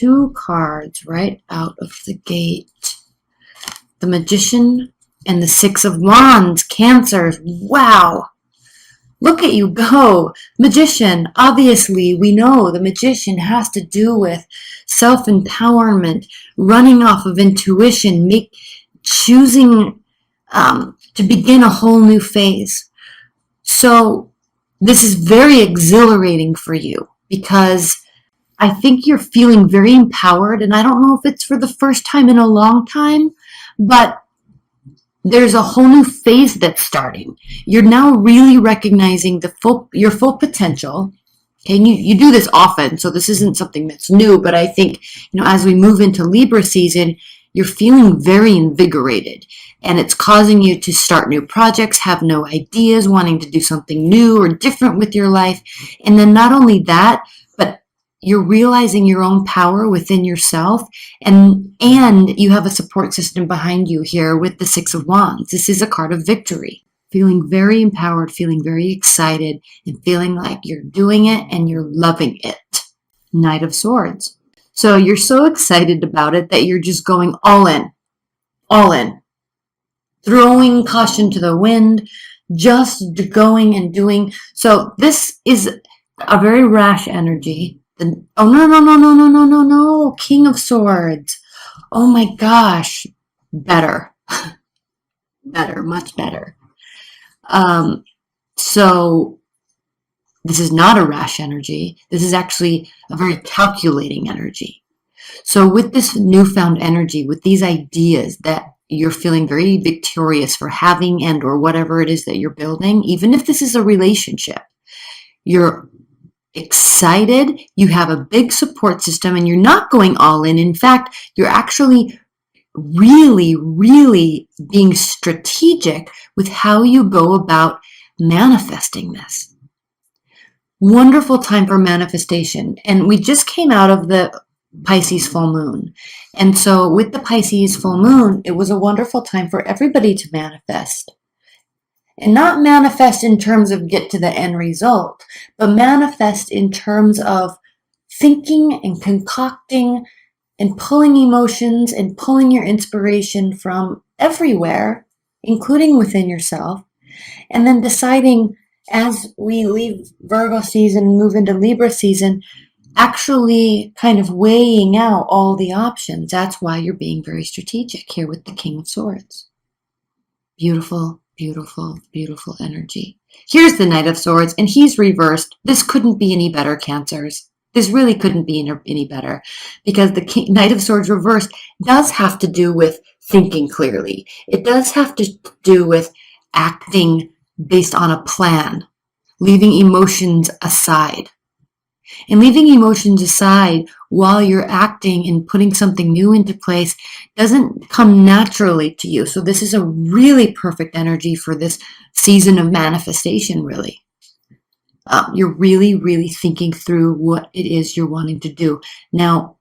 two cards right out of the gate. The Magician and the Six of Wands, Cancers. Wow. Look at you go. Magician, obviously, we know the Magician has to do with self-empowerment, running off of intuition, choosing to begin a whole new phase. So this is very exhilarating for you because I think you're feeling very empowered, and I don't know if it's for the first time in a long time, but there's a whole new phase that's starting. You're now really recognizing your full potential. Okay, and you do this often, so this isn't something that's new, but I think, as we move into Libra season, you're feeling very invigorated, and it's causing you to start new projects, have new ideas, wanting to do something new or different with your life. And then not only that, but you're realizing your own power within yourself, and you have a support system behind you here with the Six of Wands. This is a card of victory. Feeling very empowered, feeling very excited, and feeling like you're doing it and you're loving it. Knight of Swords. So you're so excited about it that you're just going all in, throwing caution to the wind, just going and doing. So this is a very rash energy. Oh, no, King of Swords. Oh my gosh, better, much better. So this is not a rash energy. This is actually a very calculating energy. So with this newfound energy, with these ideas that you're feeling very victorious for having and or whatever it is that you're building, even if this is a relationship, you're excited, you have a big support system, and you're not going all in. In fact, you're actually really, really being strategic with how you go about manifesting this. Wonderful time for manifestation. And we just came out of the Pisces full moon. And so with the Pisces full moon, it was a wonderful time for everybody to manifest. And not manifest in terms of get to the end result, but manifest in terms of thinking and concocting and pulling emotions and pulling your inspiration from everywhere, including within yourself, and then deciding as we leave Virgo season and move into Libra season, actually kind of weighing out all the options. That's why you're being very strategic here with the King of Swords. Beautiful, beautiful, beautiful energy. Here's the Knight of Swords, and he's reversed. This couldn't be any better, Cancers. This really couldn't be any better, because the Knight of Swords reversed does have to do with thinking clearly. It does have to do with acting based on a plan, leaving emotions aside. And leaving emotions aside while you're acting and putting something new into place doesn't come naturally to you. So this is a really perfect energy for this season of manifestation, really. You're really, really thinking through what it is you're wanting to do. Now,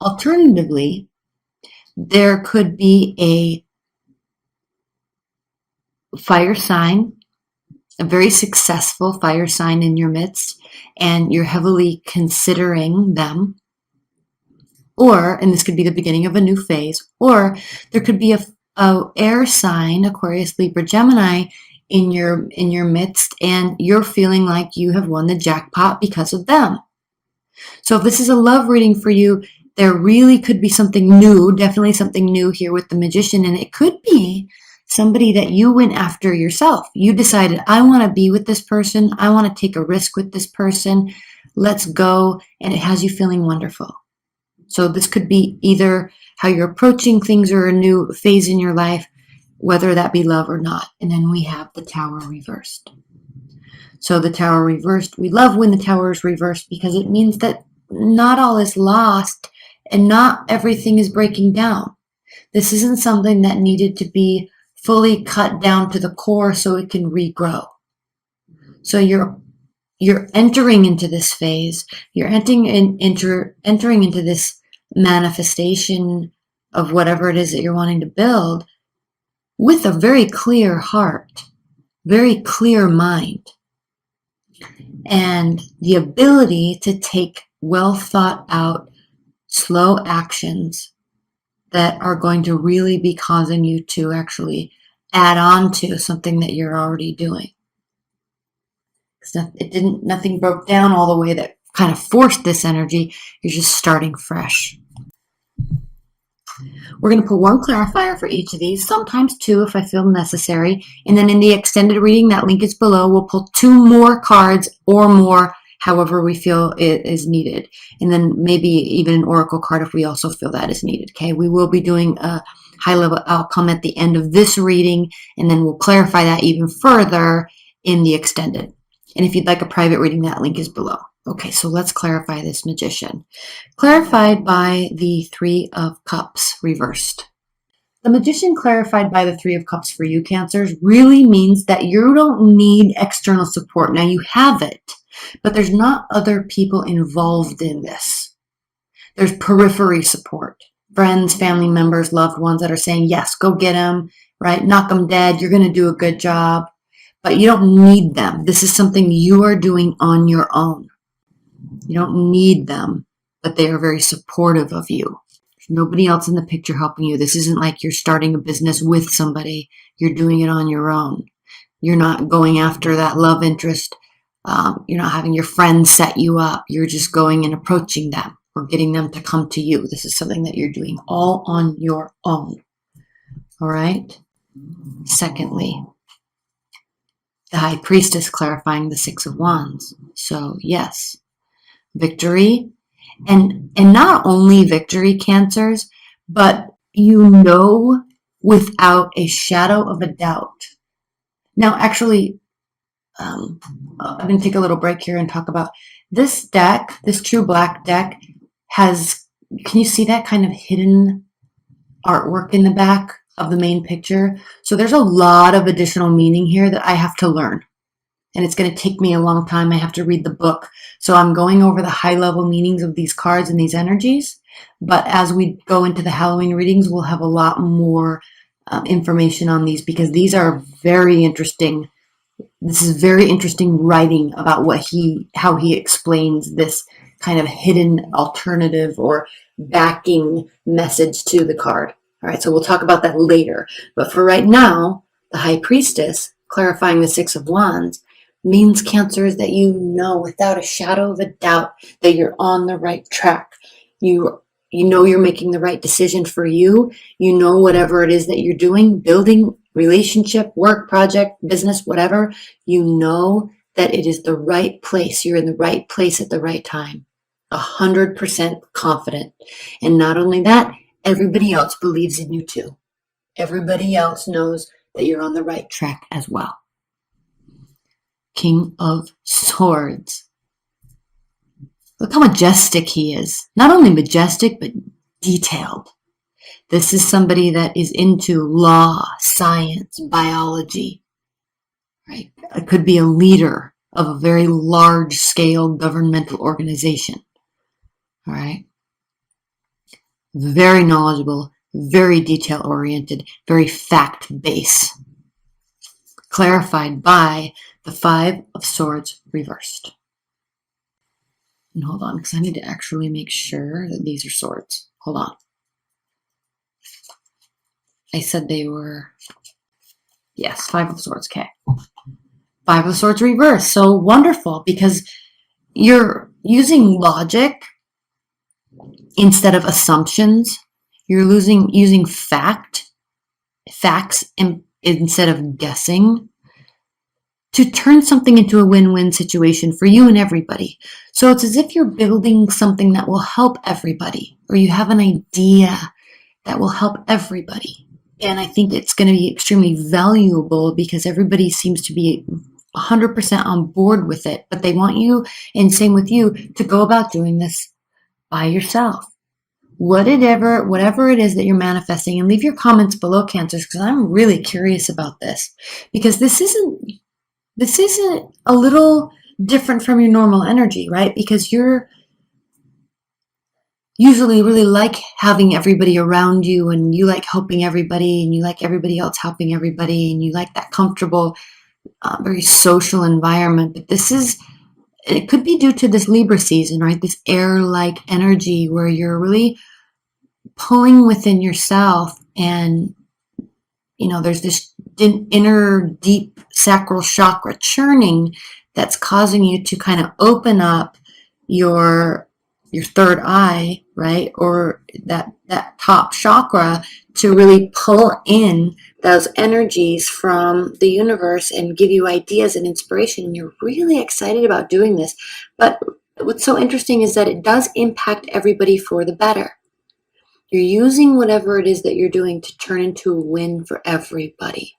alternatively, there could be a fire sign, a very successful fire sign in your midst, and you're heavily considering them. Or, and this could be the beginning of a new phase, or there could be a air sign, Aquarius, Libra, Gemini, in your midst, and you're feeling like you have won the jackpot because of them. So if this is a love reading for you, there really could be something new, definitely something new here with the Magician, and it could be somebody that you went after yourself. You decided, I want to be with this person, I want to take a risk with this person, let's go, and it has you feeling wonderful. So this could be either how you're approaching things or a new phase in your life, whether that be love or not. And then we have the Tower reversed. So the Tower reversed, we love when the Tower is reversed because it means that not all is lost and not everything is breaking down. This isn't something that needed to be fully cut down to the core so it can regrow. So you're entering into this phase, you're entering into this manifestation of whatever it is that you're wanting to build with a very clear heart, very clear mind, and the ability to take well thought out slow actions that are going to really be causing you to actually add on to something that you're already doing. Nothing broke down all the way that kind of forced this energy. You're just starting fresh. We're going to put one clarifier for each of these, sometimes two if I feel necessary. And then in the extended reading, that link is below, we'll pull two more cards or more, however we feel it is needed. And then maybe even an oracle card if we also feel that is needed. Okay, we will be doing a high level outcome at the end of this reading, and then we'll clarify that even further in the extended. And if you'd like a private reading, that link is below. Okay, so let's clarify this magician. Clarified by the Three of Cups reversed. The magician clarified by the Three of Cups for you, Cancers, really means that you don't need external support. Now you have it, but there's not other people involved in this. There's periphery support. Friends, family members, loved ones that are saying, yes, go get him, right? Knock him dead. You're going to do a good job. But you don't need them. This is something you are doing on your own. You don't need them, but they are very supportive of you. There's nobody else in the picture helping you. This isn't like you're starting a business with somebody. You're doing it on your own. You're not going after that love interest. You're not having your friends set you up. You're just going and approaching them or getting them to come to you. This is something that you're doing all on your own. All right? Secondly, the High Priestess clarifying the Six of Wands. So yes, victory, and not only victory, Cancers, but you know without a shadow of a doubt. Now, actually, I'm going to take a little break here and talk about this deck. This True Black deck has, can you see that kind of hidden artwork in the back of the main picture? So there's a lot of additional meaning here that I have to learn. And it's going to take me a long time. I have to read the book. So I'm going over the high level meanings of these cards and these energies. But as we go into the Halloween readings, we'll have a lot more information on these because these are very interesting. This is very interesting writing about how he explains this kind of hidden alternative or backing message to the card. All right, so we'll talk about that later. But for right now, the High Priestess, clarifying the Six of Wands, means, Cancers, that you know without a shadow of a doubt that you're on the right track. You know you're making the right decision for you. You know whatever it is that you're doing, building, relationship, work, project, business, whatever, you know that it is the right place. You're in the right place at the right time. 100% confident. And not only that, everybody else believes in you too. Everybody else knows that you're on the right track as well. King of Swords. Look how majestic he is. Not only majestic, but detailed. This is somebody that is into law, science, biology, right? It could be a leader of a very large-scale governmental organization, all right? Very knowledgeable, very detail-oriented, very fact-based. Clarified by the Five of Swords reversed. And hold on, because I need to actually make sure that these are swords. Hold on. I said they were, yes, Five of Swords, okay. Five of Swords reversed, so wonderful, because you're using logic instead of assumptions. You're using facts instead of guessing to turn something into a win-win situation for you and everybody. So it's as if you're building something that will help everybody, or you have an idea that will help everybody. And I think it's going to be extremely valuable because everybody seems to be 100% on board with it, but they want you, and same with you, to go about doing this by yourself. Whatever it is that you're manifesting, and leave your comments below, Cancers, because I'm really curious about this, because this isn't a little different from your normal energy, right? Because you're usually really like having everybody around you, and you like helping everybody, and you like everybody else helping everybody, and you like that comfortable, very social environment. But this is it could be due to this Libra season, right? This air-like energy where you're really pulling within yourself, and there's this inner deep sacral chakra churning that's causing you to kind of open up your third eye, right? Or that top chakra, to really pull in those energies from the universe and give you ideas and inspiration. And you're really excited about doing this. But what's so interesting is that it does impact everybody for the better. You're using whatever it is that you're doing to turn into a win for everybody.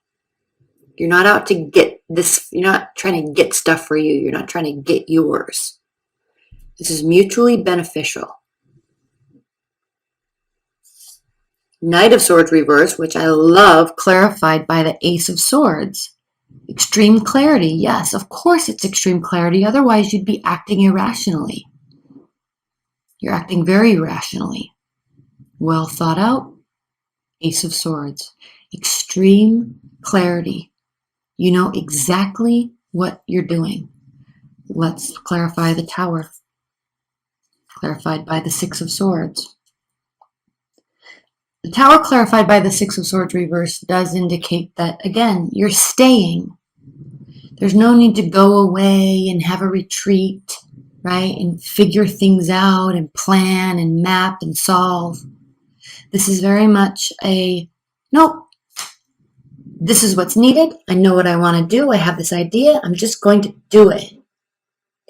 You're not out to get this. You're not trying to get stuff for you. You're not trying to get yours. This is mutually beneficial. Knight of Swords reverse, which I love, clarified by the Ace of Swords. Extreme clarity. Yes, of course it's extreme clarity. Otherwise, you'd be acting irrationally. You're acting very rationally. Well thought out. Ace of Swords. Extreme clarity. You know exactly what you're doing. Let's clarify the Tower. Clarified by the Six of Swords. The Tower clarified by the Six of Swords reverse does indicate that, again, you're staying. There's no need to go away and have a retreat, right? And figure things out and plan and map and solve. This is very much nope, this is what's needed. I know what I want to do. I have this idea. I'm just going to do it.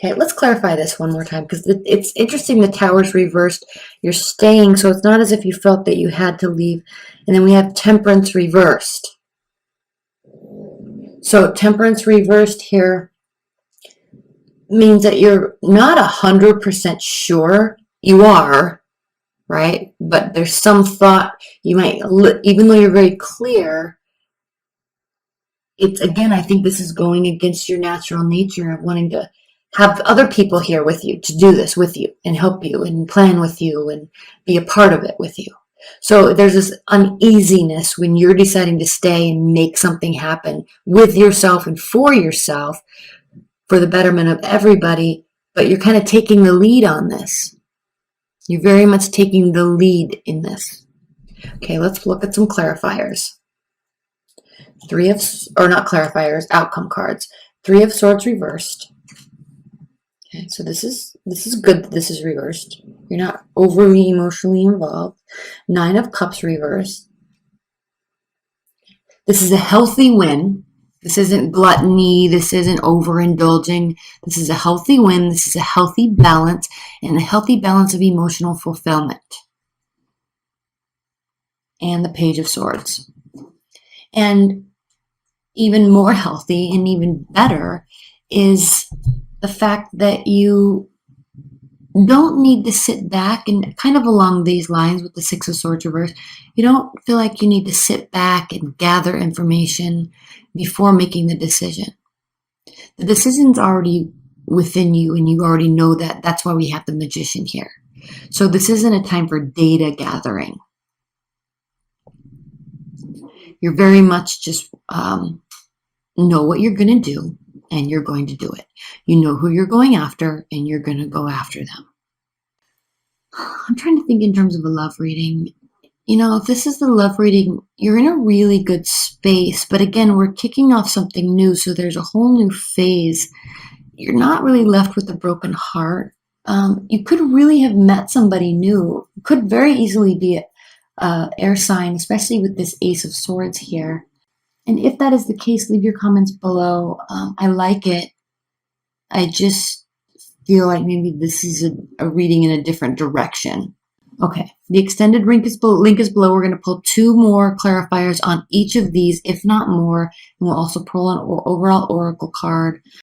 Okay, let's clarify this one more time, because it's interesting. The Tower's reversed. You're staying, so it's not as if you felt that you had to leave. And then we have Temperance reversed. So Temperance reversed here means that you're not 100% sure. You are, right? But there's some thought you might, even though you're very clear, it's, again, I think this is going against your natural nature of wanting to have other people here with you to do this with you and help you and plan with you and be a part of it with you. So there's this uneasiness when you're deciding to stay and make something happen with yourself and for yourself for the betterment of everybody, but you're kind of taking the lead on this. You're very much taking the lead in this. Okay, let's look at some clarifiers. Not clarifiers, outcome cards. Three of Swords reversed. Okay, so this is good that this is reversed. You're not overly emotionally involved. Nine of Cups reversed. This is a healthy win. This isn't gluttony. This isn't overindulging. This is a healthy win. This is a healthy balance, and a healthy balance of emotional fulfillment. And the Page of Swords. And even more healthy and even better is the fact that you don't need to sit back, and kind of along these lines with the Six of Swords reverse, you don't feel like you need to sit back and gather information before making the decision. The decision's already within you, and you already know that. That's why we have the Magician here. So this isn't a time for data gathering. You're very much just know what you're going to do, and you're going to do it. You know who you're going after, and you're going to go after them. I'm trying to think in terms of a love reading. If this is the love reading, you're in a really good space. But again, we're kicking off something new, so there's a whole new phase. You're not really left with a broken heart. You could really have met somebody new. It could very easily be an air sign, especially with this Ace of Swords here. And if that is the case, leave your comments below. I like it. I just feel like maybe this is a reading in a different direction. Okay, the extended link is below. We're going to pull 2 more clarifiers on each of these, if not more. And we'll also pull an overall oracle card.